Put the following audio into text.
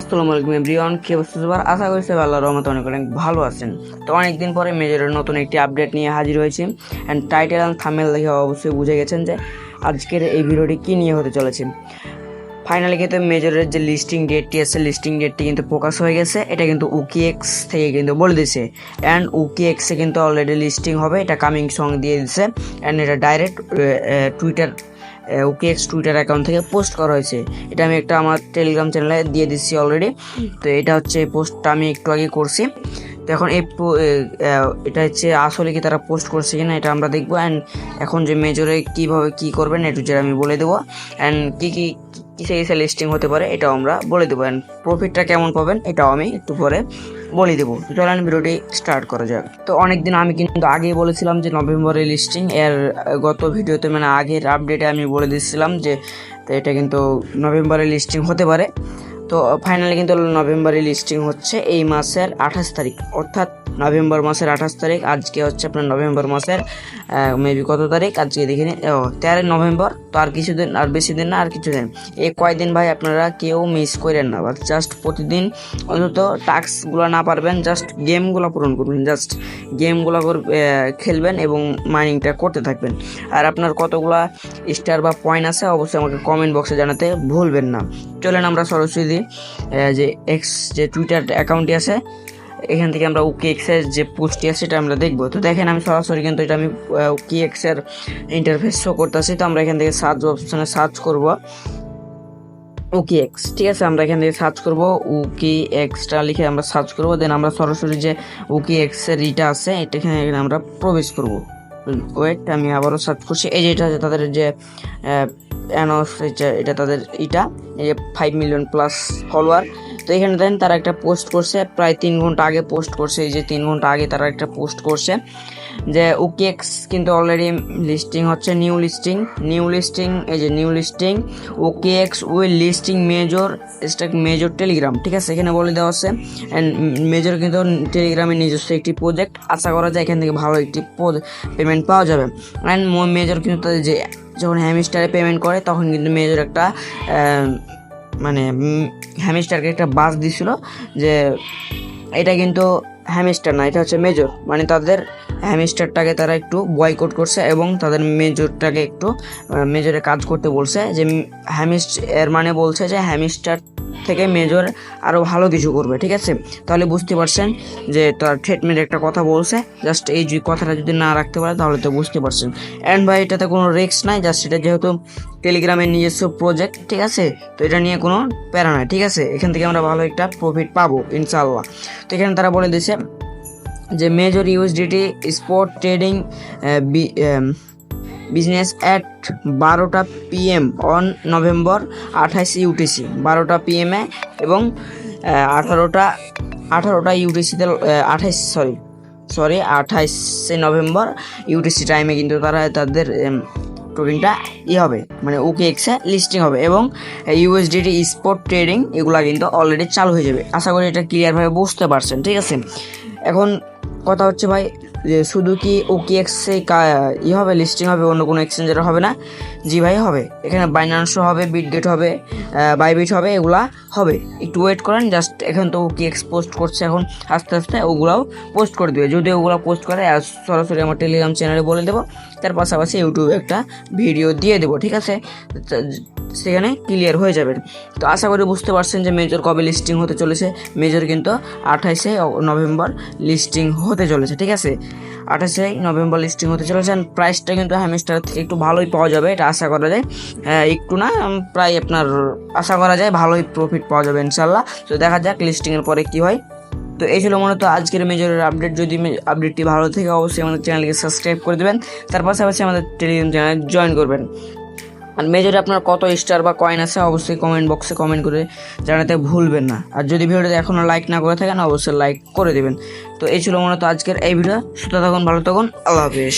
আসসালামু আলাইকুম এভরিওয়ান, কি অবস্থা সবার? আশা করি সবাই আল্লাহর রহমতে অনেক অনেক ভালো আছেন। তো অনেকদিন পরে মেজরের নতুন একটি আপডেট নিয়ে হাজির হয়েছি। অ্যান্ড টাইটেল অ্যান্ড থাম্বনেল দেখে অবশ্যই বুঝে গেছেন যে আজকের এই ভিডিওটি কী নিয়ে হতে চলেছে। ফাইনালি কিন্তু মেজরের যে লিস্টিং ডেটটি আছে, লিস্টিং ডেটটি কিন্তু প্রকাশ হয়ে গেছে। এটা কিন্তু উকিএক্স থেকে কিন্তু বলে দিছে। অ্যান্ড উকিএক্সে কিন্তু অলরেডি লিস্টিং হবে, এটা কামিং সং দিয়ে দিছে। অ্যান্ড এটা ডাইরেক্ট টুইটার উকিএক্স টুইটার অ্যাকাউন্ট থেকে পোস্ট করা হয়েছে। এটা আমি একটা আমার টেলিগ্রাম চ্যানেলে দিয়ে দিচ্ছি অলরেডি। তো এটা হচ্ছে পোস্টটা আমি একটু আগে করছি। তো এখন এটা হচ্ছে আসলে কি তারা পোস্ট করছে কিনা এটা আমরা দেখবো। অ্যান্ড এখন যে মেজরে কীভাবে কী করবেন একটু যেটা আমি বলে দেবো। অ্যান্ড কী কিসে লিস্টিং হতে পারে এটাও আমরা বলে দেবো। অ্যান্ড প্রফিটটা কেমন পাবেন এটাও আমি একটু পরে বলে দেবো। তো চলেন ভিডিওটি স্টার্ট করা যাক। তো অনেকদিন আমি কিন্তু আগেই বলেছিলাম যে নভেম্বরে লিস্টিং, এর গত ভিডিওতে মানে আগের আপডেটে আমি বলে দিচ্ছিলাম যে এটা কিন্তু নভেম্বরে লিস্টিং হতে পারে। তো ফাইনালি কিন্তু নভেম্বরে লিস্টিং হচ্ছে এই মাসের 28 তারিখ, অর্থাৎ নভেম্বর মাসের 28 তারিখ। আজকে হচ্ছে আপনার নভেম্বর মাসের মেবি কত তারিখ আজকে দেখে নিন, 13 নভেম্বর। তো আর কিছুদিন, আর বেশি দিন না, আর কিছুদিন। এই কয়দিন ভাই আপনারা কেউ মিস করেন না, বা জাস্ট প্রতিদিন অন্তত টাস্কগুলো না পারবেন জাস্ট গেমগুলো পূরণ করবেন, জাস্ট গেমগুলো খেলবেন এবং মাইনিংটা করতে থাকবেন। আর আপনার কতগুলা স্টার বা পয়েন্ট আছে অবশ্যই আমাকে কমেন্ট বক্সে জানাতে ভুলবেন না। চলেন আমরা সরাসরি যে এক্স যে টুইটার অ্যাকাউন্টটি আছে এখান থেকে আমরা উকিএক্সের যে পোস্টটি আছে সেটা আমরা দেখবো। তো দেখেন আমি সরাসরি কিন্তু এটা আমি উকিএক্সের ইন্টারফেস শো করতেছি। তো আমরা এখান থেকে সার্চ অপশনে সার্চ করব উকিএক্স, ঠিক আছে। আমরা এখান থেকে সার্চ করব উকিএক্সটা লিখে আমরা সার্চ করব। দেন আমরা সরাসরি যে উকিএক্সের ইটা আছে এখানে আমরা প্রবেশ করব। ওয়েট, আমি আবারও সার্চ করছি। এই যে এটা তাদের যে এটা তাদের ইটা, এই যে 5 মিলিয়ন প্লাস ফলোয়ার। তো এখানে দেখেন তারা একটা পোস্ট করছে, প্রায় 3 ঘন্টা আগে পোস্ট করছে। এই যে 3 ঘন্টা আগে তারা একটা পোস্ট করছে যে উকিএক্স কিন্তু অলরেডি লিস্টিং হচ্ছে, নিউ লিস্টিং। এই যে new listing OKX will listing major Telegram, ঠিক আছে। এখানে বলে দেওয়া আছে। অ্যান্ড মেজর কিন্তু টেলিগ্রামের নিজস্ব একটি প্রজেক্ট, আশা করা যায় এখান থেকে ভালো একটি পেমেন্ট পাওয়া যাবে। অ্যান্ড মেজর কিন্তু তাদের যে যখন হ্যামস্টারে পেমেন্ট করে তখন কিন্তু মেজর একটা মানে হ্যামস্টারকে একটা বাস দিছিল যে এটা কিন্তু হ্যামস্টার না, এটা হচ্ছে মেজর। মানে তাদের হ্যামস্টারটাকে তারা একটু বয়কট করছে এবং তাদের মেজরটাকে একটু মেজরে কাজ করতে বলছে। যে এর মানে বলছে যে হ্যামস্টার থেকে মেজর আরও ভালো কিছু করবে, ঠিক আছে। তাহলে বুঝতে পারছেন যে তার ট্রিটমেন্ট একটা কথা বলছে, জাস্ট এই যে কথাটা যদি না রাখতে পারে তাহলে তো বুঝতে পারছেন। অ্যান্ড ভাই এটাতে কোনো রিস্ক নাই, জাস্ট এটা যেহেতু টেলিগ্রামের নিজস্ব প্রজেক্ট, ঠিক আছে। তো এটা নিয়ে কোনো প্যারা নাই, ঠিক আছে। এখান থেকে আমরা ভালো একটা প্রফিট পাবো ইনশাআল্লাহ। তো এখানে তারা বলে দিয়েছে যে major USDT spot trading business at 12টা PM অন নভেম্বর 28 UTC, 12টা PM এবং 18টা UTCতে 28 নভেম্বর UTC টাইমে কিন্তু তারা তাদের টোকেনটা হবে, মানে উকিএক্সে লিস্টিং হবে এবং ইউএসডিটি স্পট ট্রেডিং এগুলা কিন্তু অলরেডি চালু হয়ে যাবে। আশা করি এটা ক্লিয়ারভাবে বুঝতে পারছেন, ঠিক আছে। এখন কথা হচ্ছে ভাই যে শুধু কি ওকিএক্সে হবে, লিস্টিং হবে, অন্য কোনো এক্সচেঞ্জের হবে না? জি ভাই হবে। এখানে বাইন্যান্সও হবে, বিটগেট হবে, বাইবিট হবে, এগুলা হবে। একটু ওয়েট করেন, জাস্ট এখন তো ওকিএক্স পোস্ট করছে, এখন আস্তে আস্তে ওগুলাও পোস্ট করে দেবে। যদি ওগুলো পোস্ট করে সরাসরি আমার টেলিগ্রাম চ্যানেলে বলে দেবো, তার পাশাপাশি ইউটিউবে একটা ভিডিও দিয়ে দেবো, ঠিক আছে। সেখানে ক্লিয়ার হয়ে যাবে। তো আশা করি বুঝতে পারছেন যে মেজর কবে লিস্টিং হতে চলেছে। মেজর কিন্তু 28 নভেম্বর লিস্টিং হতে চলেছে, ঠিক আছে। 28 নভেম্বর লিস্টিং হতে চলেছে। প্রাইসটা কিন্তু হ্যামস্টার থেকে একটু ভালোই পাওয়া যাবে, এটা আশা করা যায়। একটু না, প্রায় আপনার আশা করা যায় ভালোই প্রফিট পাওয়া যাবে ইনশাল্লাহ। তো দেখা যাক লিস্টিংয়ের পরে কি হয়। তো এই ছিল মূলত আজকের মেজরের আপডেট। যদি আপডেটটি ভালো থেকে অবশ্যই আমাদের চ্যানেলকে সাবস্ক্রাইব করে দেবেন, তার পাশাপাশি আমাদের টেলিগ্রাম চ্যানেল জয়েন করবেন। আর মেজরে আপনার কত স্টার বা কয়েন আছে অবশ্যই কমেন্ট বক্সে কমেন্ট করে জানাতে ভুলবেন না। আর যদি ভিডিওটা এখনও লাইক না করে থাকেন অবশ্যই লাইক করে দেবেন। তো এই ছিল মূলত আজকের এই ভিডিও। সুস্থ থাকুন, ভালো থাকুন, আল্লাহ হাফেজ।